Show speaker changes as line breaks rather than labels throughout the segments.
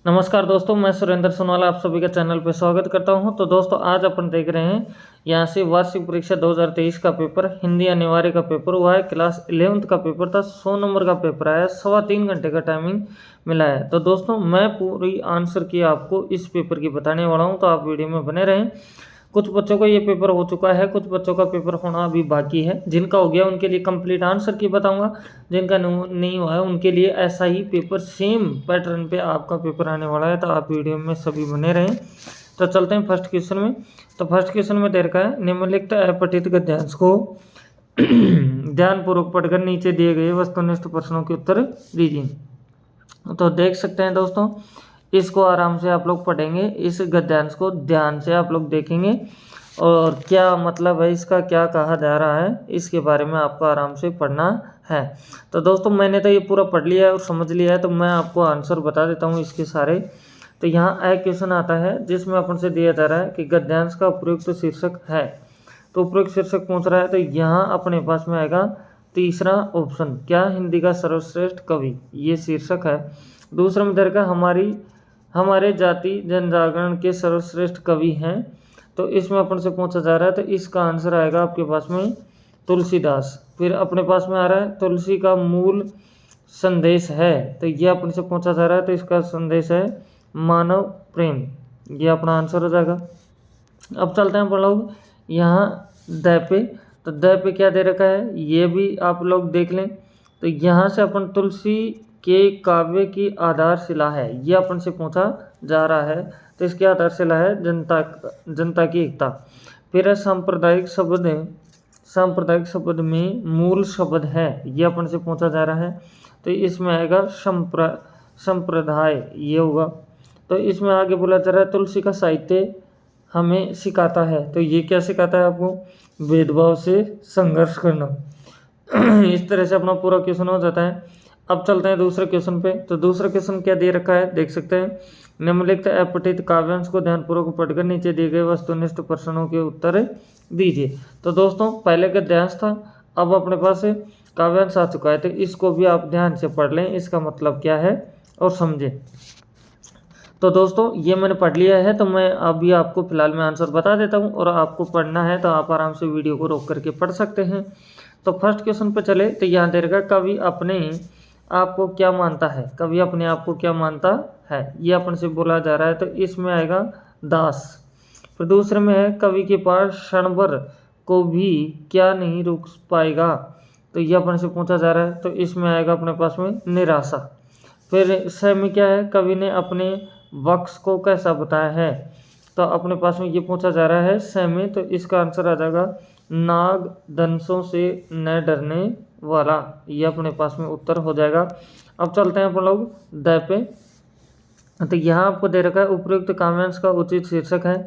नमस्कार दोस्तों, मैं सुरेंद्र सोनवाला आप सभी का चैनल पर स्वागत करता हूं। तो दोस्तों आज अपन देख रहे हैं यहाँ से वार्षिक परीक्षा 2023 का पेपर हिंदी अनिवार्य का पेपर हुआ है। क्लास 11th का पेपर था, 100 नंबर का पेपर आया, 3.25 घंटे का टाइमिंग मिला है। तो दोस्तों मैं पूरी आंसर की आपको इस पेपर की बताने वाला हूँ, तो आप वीडियो में बने रहें। कुछ बच्चों का ये पेपर हो चुका है, कुछ बच्चों का पेपर होना अभी बाकी है। जिनका हो गया उनके लिए कंप्लीट आंसर की बताऊंगा, जिनका नहीं हुआ है उनके लिए ऐसा ही पेपर सेम पैटर्न पे आपका पेपर आने वाला है। तो आप वीडियो में सभी बने रहें। तो चलते हैं फर्स्ट क्वेश्चन में। तो फर्स्ट क्वेश्चन में दे रखा है, निम्नलिखित अपठित गद्यांश को ध्यानपूर्वक पढ़कर नीचे दिए गए वस्तुनिष्ठ प्रश्नों के उत्तर दीजिए। तो देख सकते हैं दोस्तों, इसको आराम से आप लोग पढ़ेंगे, इस गद्यांश को ध्यान से आप लोग देखेंगे और क्या मतलब है इसका, क्या कहा जा रहा है, इसके बारे में आपको आराम से पढ़ना है। तो दोस्तों मैंने तो ये पूरा पढ़ लिया है और समझ लिया है, तो मैं आपको आंसर बता देता हूँ इसके सारे। तो यहाँ एक क्वेश्चन आता है जिसमें अपन से दिया जा रहा है कि गद्यांश का उपयुक्त शीर्षक है। तो उपयुक्त शीर्षक पूछ रहा है, तो यहाँ अपने पास में आएगा तीसरा ऑप्शन, क्या हिंदी का सर्वश्रेष्ठ कवि, ये शीर्षक है। दूसरा में दर का हमारे जाति जनजागरण के सर्वश्रेष्ठ कवि हैं। तो इसमें अपन से पूछा जा रहा है, तो इसका आंसर आएगा आपके पास में तुलसीदास। फिर अपने पास में आ रहा है तुलसी का मूल संदेश है, तो ये अपन से पूछा जा रहा है, तो इसका संदेश है मानव प्रेम, ये अपना आंसर हो जाएगा। अब चलते हैं अपन लोग यहाँ द पे। तो द पे क्या दे रखा है ये भी आप लोग देख लें। तो यहाँ से अपन तुलसी के काव्य की आधारशिला है, ये अपन से पूछा जा रहा है। तो इसकी आधारशिला है जनता की एकता। फिर है सांप्रदायिक शब्द में मूल शब्द है, ये अपन से पूछा जा रहा है। तो इसमें आएगा संप्रदाय, ये होगा। तो इसमें आगे बोला जा रहा है तुलसी का साहित्य हमें सिखाता है, तो ये क्या सिखाता है आपको, भेदभाव से संघर्ष करना। इस तरह से अपना पूरा क्वेश्चन हो जाता है। अब चलते हैं दूसरे क्वेश्चन पे। तो दूसरा क्वेश्चन क्या दे रखा है देख सकते हैं, निम्नलिखित अपठित काव्यांश को ध्यानपूर्वक पढ़कर नीचे दिए गए वस्तुनिष्ठ प्रश्नों के उत्तर दीजिए। तो दोस्तों पहले गद्यांश था, अब अपने पास काव्यांश आ चुका है, तो इसको भी आप ध्यान से पढ़ लें, इसका मतलब क्या है और समझें। तो दोस्तों ये मैंने पढ़ लिया है, तो मैं अभी आपको फिलहाल में आंसर बता देता हूँ और आपको पढ़ना है तो आप आराम से वीडियो को रोक करके पढ़ सकते हैं। तो फर्स्ट क्वेश्चन पर चले। तो यहाँ दे रखा कवि अपने आप को क्या मानता है, कवि अपने आप को क्या मानता है, ये अपन से बोला जा रहा है। तो इसमें आएगा दास। फिर दूसरे में है कवि के पास क्षण भर को भी क्या नहीं रुक पाएगा, तो ये अपन से पूछा जा रहा है। तो इसमें आएगा अपने पास में निराशा। फिर स में क्या है, कवि ने अपने वक्ष को कैसा बताया है, तो अपने पास में ये पूछा जा रहा है स में। तो इसका आंसर आ जाएगा नाग दंशों से न डरने वाला, ये अपने पास में उत्तर हो जाएगा। अब चलते हैं अपन लोग द पे। तो यहाँ आपको दे रखा है उपयुक्त काव्यांश का उचित शीर्षक है,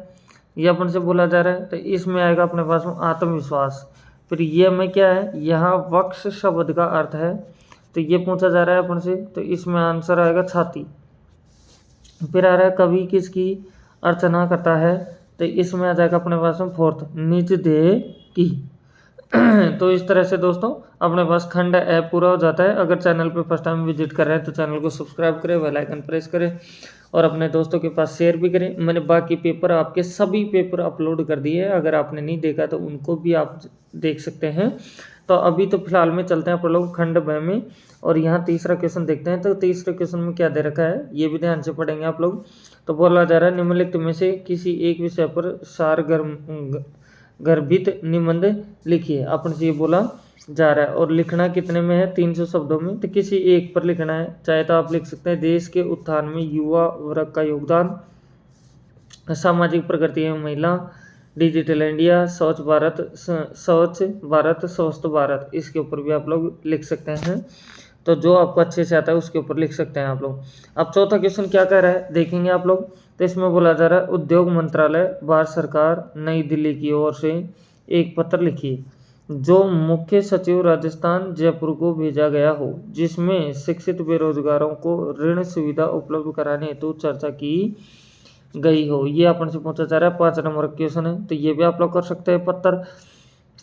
ये अपन से बोला जा रहा है। तो इसमें आएगा अपने पास में आत्मविश्वास। फिर ये में क्या है, यहाँ वक्ष शब्द का अर्थ है, तो ये पूछा जा रहा है अपन से। तो इसमें आंसर आएगा छाती। फिर आ रहा है कवि किसकी अर्चना करता है, तो इसमें आ जाएगा अपने पास में फोर्थ, निज देह की। तो इस तरह से दोस्तों अपने पास खंड ऐप पूरा हो जाता है। अगर चैनल पे फर्स्ट टाइम विजिट कर रहे हैं तो चैनल को सब्सक्राइब करें, बेल आइकन प्रेस करें और अपने दोस्तों के पास शेयर भी करें। मैंने बाकी पेपर आपके सभी पेपर अपलोड कर दिए हैं, अगर आपने नहीं देखा तो उनको भी आप देख सकते हैं। तो अभी तो फिलहाल में चलते हैं अपन लोग खंड ब में और यहाँ तीसरा क्वेश्चन देखते हैं। तो तीसरे क्वेश्चन में क्या दे रखा है ये भी ध्यान से पढ़ेंगे आप लोग। तो बोला जा रहा है निम्नलिखित में से किसी एक विषय पर गर्भित निबंध लिखिए, अपन से ये बोला जा रहा है। और लिखना कितने में है, 300 शब्दों में। तो किसी एक पर लिखना है, चाहे तो आप लिख सकते हैं देश के उत्थान में युवा वर्ग का योगदान, सामाजिक प्रगति एवं महिला, डिजिटल इंडिया, स्वच्छ भारत स्वस्थ भारत, इसके ऊपर भी आप लोग लिख सकते हैं। तो जो आपको अच्छे से आता है उसके ऊपर लिख सकते हैं आप लोग। अब चौथा क्वेश्चन क्या कह रहा है देखेंगे आप लोग। तो इसमें बोला जा रहा है उद्योग मंत्रालय भारत सरकार नई दिल्ली की ओर से एक पत्र लिखिए जो मुख्य सचिव राजस्थान जयपुर को भेजा गया हो, जिसमें शिक्षित बेरोजगारों को ऋण सुविधा उपलब्ध कराने हेतु चर्चा की गई हो, ये अपन से पूछा जा रहा है। 5 नंबर क्वेश्चन है, तो ये भी आप लोग कर सकते हैं, पत्र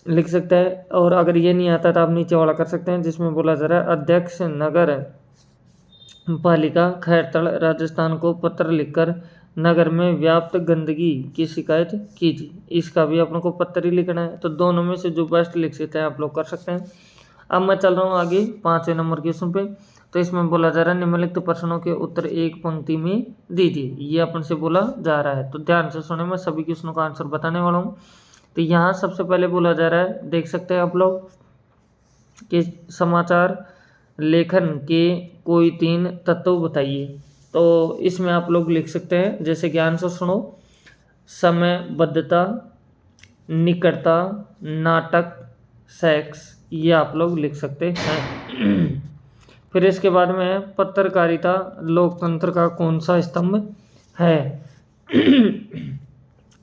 लिख सकते हैं। और अगर ये नहीं आता तो आप नीचे वाला कर सकते हैं जिसमें बोला जा रहा है अध्यक्ष नगर पालिका खैरतड़ राजस्थान को पत्र लिखकर नगर में व्याप्त गंदगी की शिकायत कीजिए। इसका भी अपन को पत्र ही लिखना है, तो दोनों में से जो बेस्ट लिख सकते हैं आप लोग कर सकते हैं। अब मैं चल रहा हूँ आगे 5वें नंबर क्वेश्चन पे। तो इसमें बोला जा रहा है निम्नलिखित प्रश्नों के उत्तर एक पंक्ति में दीजिए। ये अपन से बोला जा रहा है, तो ध्यान से सुने, मैं सभी क्वेश्चनों का आंसर बताने वाला हूँ। तो यहाँ सबसे पहले बोला जा रहा है, देख सकते हैं आप लोग कि समाचार लेखन के कोई 3 तत्व बताइए। तो इसमें आप लोग लिख सकते हैं, जैसे कि आंसर सुनो, समयबद्धता, निकटता, नाटक, सेक्स, ये आप लोग लिख सकते हैं। फिर इसके बाद में पत्रकारिता लोकतंत्र का कौन सा स्तंभ है?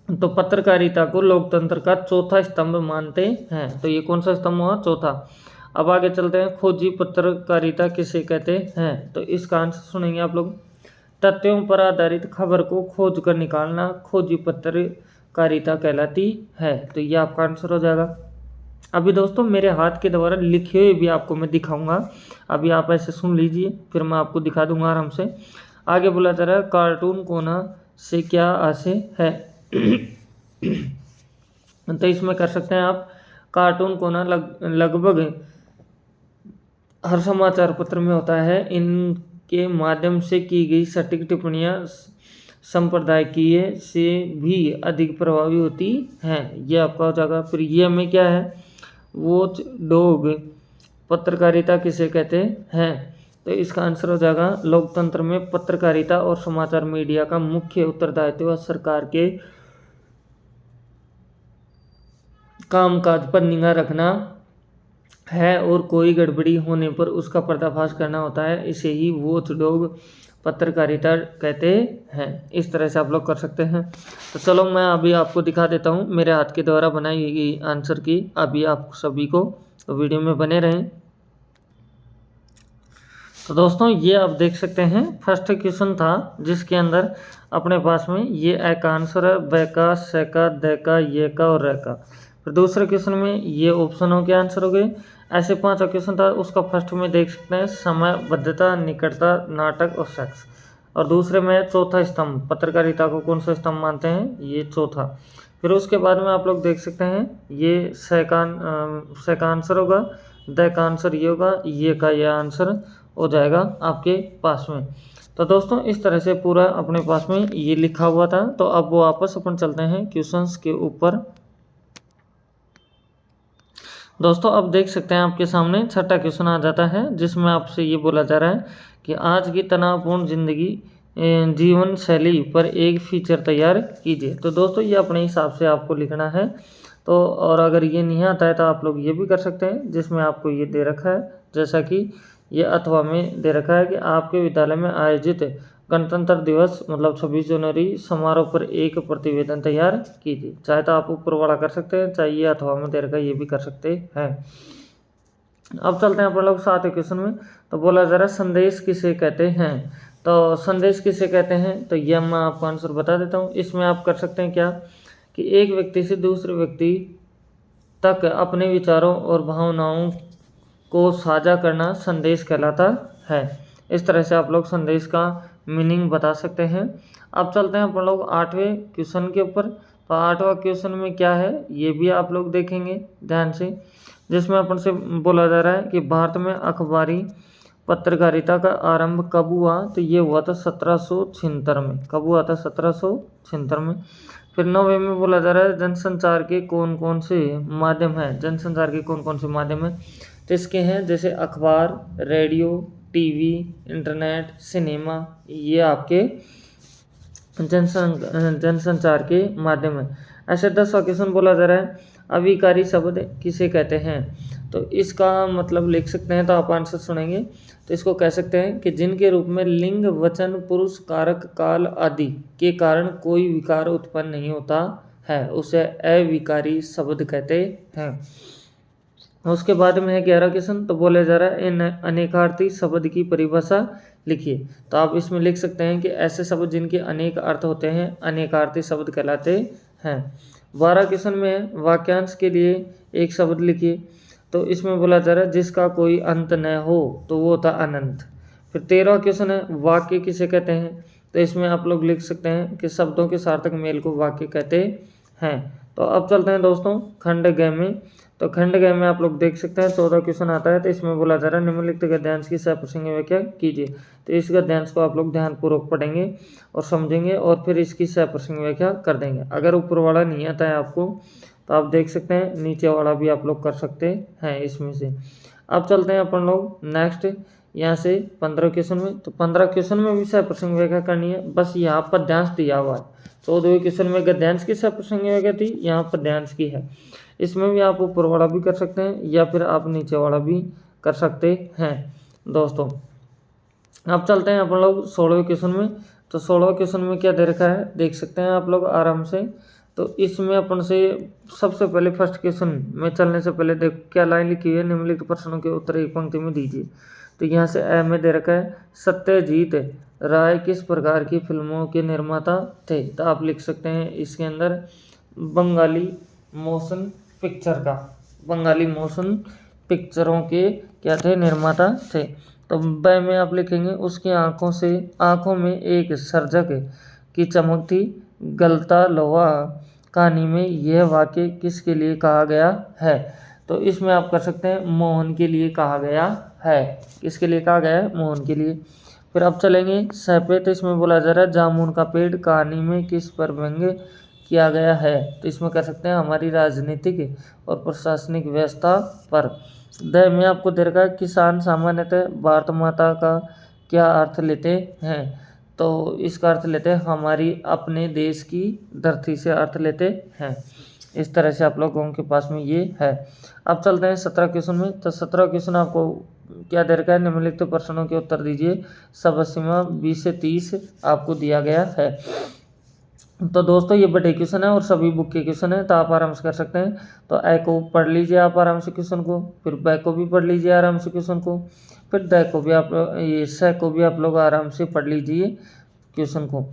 तो पत्रकारिता को लोकतंत्र का चौथा स्तंभ मानते हैं। तो ये कौन सा स्तंभ हुआ? चौथा। अब आगे चलते हैं, खोजी पत्रकारिता किसे कहते हैं? तो इसका आंसर सुनेंगे आप लोग। तथ्यों पर आधारित खबर को खोज कर निकालना खोजी पत्रकारिता कहलाती है। तो ये आपका आंसर हो जाएगा। अभी दोस्तों मेरे हाथ के द्वारा लिखे हुए भी आपको मैं दिखाऊंगा, अभी आप ऐसे सुन लीजिए, फिर मैं आपको दिखा दूंगा आराम से। आगे बोला जा रहा है, कार्टून कोना से क्या आशय है? तो इसमें कर सकते हैं आप, कार्टून कोना लगभग हर समाचार पत्र में होता है। इनके माध्यम से की गई सटीक टिप्पणियां संपादकीय से भी अधिक प्रभावी होती हैं। ये आपका हो जाएगा। फिर ये में क्या है? वॉच डॉग पत्रकारिता किसे कहते हैं? तो इसका आंसर हो जाएगा, लोकतंत्र में पत्रकारिता और समाचार मीडिया का मुख्य उत्तरदायित्व सरकार के कामकाज पर निगाह रखना है और कोई गड़बड़ी होने पर उसका पर्दाफाश करना होता है। इसे ही वॉच डॉग पत्रकारिता कहते हैं। इस तरह से आप लोग कर सकते हैं। तो चलो मैं अभी आपको दिखा देता हूँ मेरे हाथ के द्वारा बनाई गई आंसर की अभी आप सभी को, तो वीडियो में बने रहें। तो दोस्तों ये आप देख सकते हैं, फर्स्ट क्वेश्चन था जिसके अंदर अपने पास में ये ए का आंसर है, ब का, स का, द का, ये का और र का। फिर दूसरे क्वेश्चन में ये ऑप्शनों के आंसर हो गए। ऐसे 5 क्वेश्चन था, उसका फर्स्ट में देख सकते हैं समयबद्धता, निकटता, नाटक और सेक्स। और दूसरे में चौथा स्तंभ, पत्रकारिता को कौन सा स्तंभ मानते हैं? ये चौथा। फिर उसके बाद में आप लोग देख सकते हैं ये स का आंसर होगा, द का आंसर ये होगा, ये का यह आंसर हो जाएगा आपके पास में। तो दोस्तों इस तरह से पूरा अपने पास में ये लिखा हुआ था। तो अब वो वापस अपन चलते हैं क्वेश्चंस के ऊपर। दोस्तों अब देख सकते हैं आपके सामने छठा क्वेश्चन आ जाता है, जिसमें आपसे ये बोला जा रहा है कि आज की तनावपूर्ण जिंदगी जीवन शैली पर एक फीचर तैयार कीजिए। तो दोस्तों ये अपने हिसाब से आपको लिखना है। तो और अगर ये नहीं आता है तो आप लोग ये भी कर सकते हैं, जिसमें आपको ये दे रखा है, जैसा कि ये अथवा में दे रखा है कि आपके विद्यालय में आयोजित गणतंत्र दिवस मतलब 26 जनवरी समारोह पर एक प्रतिवेदन तैयार कीजिए। चाहे तो आप ऊपर वाला कर सकते हैं, चाहे ये अथवा में दे रखा है ये भी कर सकते हैं। अब चलते हैं अपन लोग 7वें क्वेश्चन में। तो बोला जा रहा है संदेश किसे कहते हैं? तो संदेश किसे कहते हैं? तो यह मैं आपको आंसर बता देता हूँ। इसमें आप कर सकते हैं क्या कि एक व्यक्ति से दूसरे व्यक्ति तक अपने विचारों और भावनाओं को साझा करना संदेश कहलाता है। इस तरह से आप लोग संदेश का मीनिंग बता सकते हैं। अब चलते हैं अपन लोग 8वें क्वेश्चन के ऊपर। तो 8वां क्वेश्चन में क्या है ये भी आप लोग देखेंगे ध्यान से, जिसमें अपन से बोला जा रहा है कि भारत में अखबारी पत्रकारिता का आरंभ कब हुआ? तो ये हुआ था 1776 में। कब हुआ था? 1776 में। फिर 9वें में बोला जा रहा है जनसंचार के कौन कौन से माध्यम हैं? जनसंचार के कौन कौन से माध्यम हैं? तो इसके हैं जैसे अखबार, रेडियो, टीवी, इंटरनेट, सिनेमा, ये आपके जनसंचार के माध्यम है। ऐसे 10वां क्वेश्चन बोला जा रहा है अविकारी शब्द किसे कहते हैं? तो इसका मतलब लिख सकते हैं, तो आप आंसर सुनेंगे। तो इसको कह सकते हैं कि जिनके रूप में लिंग, वचन, पुरुष, कारक, काल आदि के कारण कोई विकार उत्पन्न नहीं होता है, उसे अविकारी शब्द कहते हैं। उसके बाद में है 11वां क्वेश्चन। तो बोला जा रहा है इन अनेकार्थी शब्द की परिभाषा लिखिए। तो आप इसमें लिख सकते हैं कि ऐसे शब्द जिनके अनेक अर्थ होते हैं अनेकार्थी शब्द कहलाते हैं। 12 क्वेश्चन में वाक्यांश के लिए एक शब्द लिखिए। तो इसमें बोला जा रहा है जिसका कोई अंत न हो, तो वो होता अनंत। फिर 13वां क्वेश्चन है वाक्य किसे कहते हैं। तो इसमें आप लोग लिख सकते हैं कि शब्दों के सार्थक मेल को वाक्य कहते हैं। तो अब चलते हैं दोस्तों खंड ग में। तो खंड ग में आप लोग देख सकते हैं 14 क्वेश्चन आता है। तो इसमें बोला जा रहा है निम्नलिखित गद्यांश की सप्रसंगी व्याख्या कीजिए। तो इस गद्यांश को आप लोग ध्यानपूर्वक पढ़ेंगे और समझेंगे और फिर इसकी सप्रसंगी व्याख्या कर देंगे। अगर ऊपर वाला नहीं आता है आपको तो आप देख सकते हैं नीचे वाला भी आप लोग कर सकते हैं इसमें से। अब चलते हैं अपन लोग नेक्स्ट यहाँ से 15 क्वेश्चन में। तो 15 क्वेश्चन में भी सप्रसंगी व्याख्या करनी है। बस यहाँ पद्यांश दिया हुआ है। 14वें क्वेश्चन में गद्यांश की सप्रसंगी व्याख्या थी, यहाँ पद्यांश की है। इसमें भी आप ऊपर वाला भी कर सकते हैं या फिर आप नीचे वाला भी कर सकते हैं दोस्तों। अब चलते हैं अपन लोग 16वें क्वेश्चन में। तो 16वें क्वेश्चन में क्या दे रखा है देख सकते हैं आप लोग आराम से। तो इसमें अपन से सबसे पहले फर्स्ट क्वेश्चन में चलने से पहले देख क्या लाइन लिखी हुई है, निम्नलिखित प्रश्नों के उत्तर एक पंक्ति में दीजिए। तो यहाँ से ए में दे रखा है सत्यजीत राय किस प्रकार की फिल्मों के निर्माता थे। तो आप लिख सकते हैं इसके अंदर बंगाली मोशन पिक्चर का, बंगाली मोशन पिक्चरों के क्या थे निर्माता थे। तो ब में आप लिखेंगे उसकी आंखों में एक सर्जक की चमक थी, गलता लोहा कहानी में यह वाक्य किसके लिए कहा गया है। तो इसमें आप कर सकते हैं मोहन के लिए कहा गया है। किसके लिए कहा गया है, मोहन के लिए। फिर अब चलेंगे सैपे। तो इसमें बोला जा रहा है जामुन का पेड़ कहानी में किस पर व्यंग्य किया गया है। तो इसमें कर सकते हैं हमारी राजनीतिक और प्रशासनिक व्यवस्था पर। द में आपको दे रखा है किसान सामान्यतः भारत माता का क्या अर्थ लेते हैं। तो इसका अर्थ लेते हैं हमारी अपने देश की धरती से अर्थ लेते हैं। इस तरह से आप लोगों के पास में ये है। अब चलते हैं 17 क्वेश्चन में। तो 17 क्वेश्चन आपको क्या दे रखा है निम्नलिखित प्रश्नों के उत्तर दीजिए। समय सीमा 20 से 30 आपको दिया गया है। तो दोस्तों ये बड़े क्वेश्चन है और सभी बुक के क्वेश्चन है, तो आप आराम से कर सकते हैं। तो ए को पढ़ लीजिए आप आराम से क्वेश्चन को, फिर ब को भी पढ़ लीजिए आराम से क्वेश्चन को, फिर द को भी आप ये स को भी आप लोग आराम से पढ़ लीजिए क्वेश्चन को।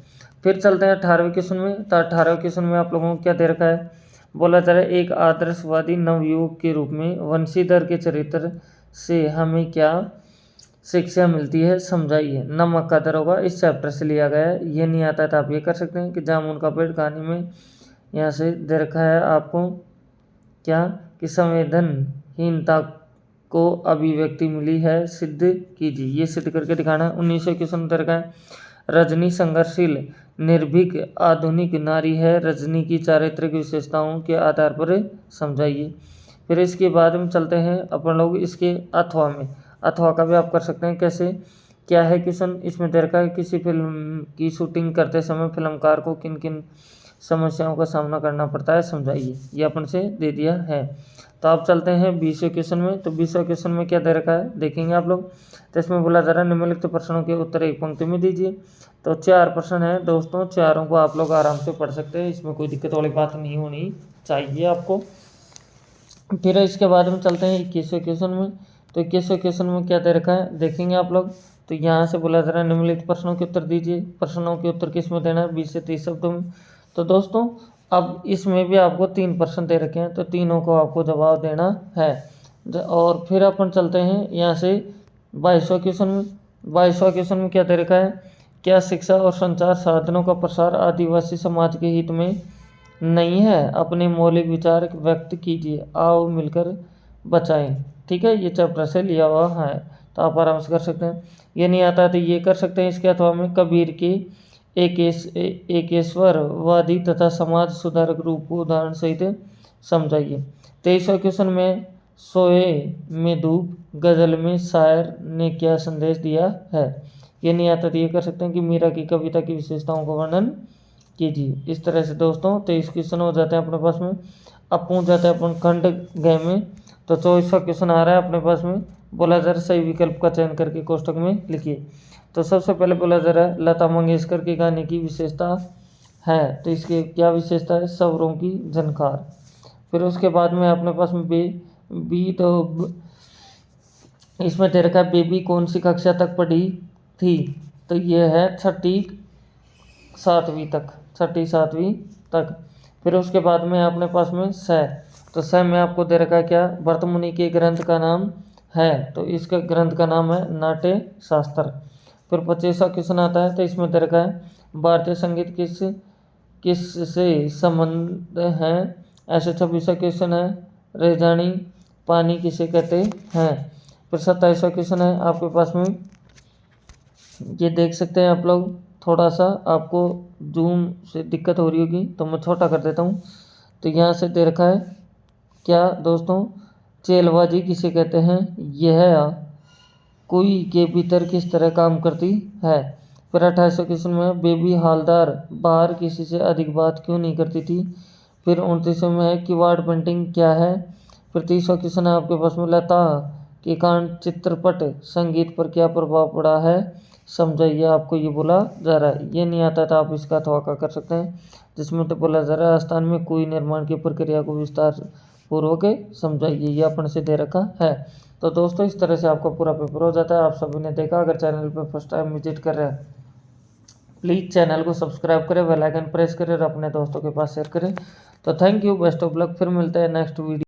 फिर चलते हैं 18वें क्वेश्चन में। तो 18वें क्वेश्चन में आप लोगों को क्या दे रखा है, बोला जा रहा है एक आदर्शवादी नवयुवक के रूप में वंशीधर के चरित्र से हमें क्या शिक्षा मिलती है समझाइए। नमक का दरोगा इस चैप्टर से लिया गया है। ये नहीं आता तो आप ये कर सकते हैं कि जामुन का पेड़ कहानी में यहाँ से दे रखा है आपको क्या कि संवेदनहीनता को अभिव्यक्ति मिली है, सिद्ध कीजिए। ये सिद्ध करके दिखाना है। 19वें क्वेश्चन दे रखा है रजनी संघर्षशील निर्भीक आधुनिक नारी है, रजनी की चारित्रिक विशेषताओं के आधार पर समझाइए। फिर इसके बाद में चलते हैं अपन लोग इसके अथवा में। अथवा का भी आप कर सकते हैं कैसे, क्या है क्वेश्चन इसमें दे रखा है किसी फिल्म की शूटिंग करते समय फिल्मकार को किन किन समस्याओं का सामना करना पड़ता है समझाइए। ये अपन से दे दिया है। तो आप चलते हैं 20वें क्वेश्चन में। तो 20वें क्वेश्चन में क्या दे रखा है देखेंगे आप लोग। तो इसमें बोला जा रहा है निम्नलिखित प्रश्नों के उत्तर एक पंक्ति में दीजिए। तो 4 प्रश्न है दोस्तों, चारों को आप लोग आराम से पढ़ सकते हैं, इसमें कोई दिक्कत वाली बात नहीं होनी चाहिए आपको। फिर इसके बाद में चलते हैं 21वें क्वेश्चन में। तो 21वें क्वेश्चन में क्या दे रखा है देखेंगे आप लोग। तो यहाँ से बोला जा रहा है निम्नलिखित प्रश्नों के उत्तर दीजिए। प्रश्नों के उत्तर किस में देना है 20 से 30 शब्दों में। तो दोस्तों अब इसमें भी आपको 3 प्रश्न दे रखे हैं, तो तीनों को आपको जवाब देना है। और फिर अपन चलते हैं यहाँ से 22वें क्वेश्चन में। 22वें क्वेश्चन में क्या दे रखा है, क्या शिक्षा और संचार साधनों का प्रसार आदिवासी समाज के हित में नहीं है, अपने मौलिक विचार व्यक्त कीजिए, आओ मिलकर बचाएं। ठीक है, ये चैप्टर से लिया हुआ है, तो आप आराम से कर सकते हैं। ये नहीं आता तो ये कर सकते हैं। इसके अथवा में कबीर के एकेश्वरवादी तथा समाज सुधारक रूप को उदाहरण सहित समझाइए। 23वें क्वेश्चन में सोए में धूप गजल में शायर ने क्या संदेश दिया है। ये नहीं आता तो ये कर सकते हैं कि मीरा की कविता की विशेषताओं का वर्णन कीजिए। इस तरह से दोस्तों 23 क्वेश्चन हो जाते हैं अपने पास में। अब पहुँच जाते हैं अपन खंड ग में। तो 24वां क्वेश्चन आ रहा है अपने पास में। बोला जा रहा है सही विकल्प का चयन करके कोष्टक में लिखिए। तो सबसे पहले बोला जा रहा है लता मंगेशकर के गाने की विशेषता है, तो इसकी क्या विशेषता है, स्वरों की झनकार। फिर उसके बाद में अपने पास में इसमें दे रखा है बेबी कौन सी कक्षा तक पढ़ी थी। तो ये है 6ठी 7वीं तक। फिर उसके बाद में अपने पास में स, तो स में आपको दे रखा है क्या, भरतमुनि के ग्रंथ का नाम है, तो इसके ग्रंथ का नाम है नाट्य शास्त्र। फिर 25वां क्वेश्चन आता है, तो इसमें दे रखा है भारतीय संगीत किससे संबंध है। ऐसे 26वां क्वेश्चन है रेजानी पानी किसे कहते हैं। फिर 27वां क्वेश्चन है आपके पास में, ये देख सकते हैं आप लोग, थोड़ा सा आपको जूम से दिक्कत हो रही होगी तो मैं छोटा कर देता हूँ। तो यहाँ से दे रखा है क्या दोस्तों, चेलबाजी किसे कहते हैं। यह कोई के भीतर किस तरह काम करती है। फिर 28वां क्वेश्चन में बेबी हालदार बाहर किसी से अधिक बात क्यों नहीं करती थी। फिर 29वें में है किवाड़ पेंटिंग क्या है। फिर 30वां क्वेश्चन है आपके पास में लता के कांड चित्रपट संगीत पर क्या प्रभाव पड़ा है, समझाइए। आपको ये बोला जा रहा है, ये नहीं आता था आप इसका थवाका कर सकते हैं, जिसमें तो बोला जा रहा है राजस्थान में कोई निर्माण की प्रक्रिया को विस्तार पूर्वक समझाइए, ये अपन से दे रखा है। तो दोस्तों इस तरह से आपका पूरा पेपर हो जाता है। आप सभी ने देखा, अगर चैनल पर फर्स्ट टाइम विजिट कर रहे हैं प्लीज़ चैनल को सब्सक्राइब करें, बेल आइकन प्रेस करें और अपने दोस्तों के पास शेयर करें। तो thank you, best of luck, फिर मिलते हैं नेक्स्ट वीडियो।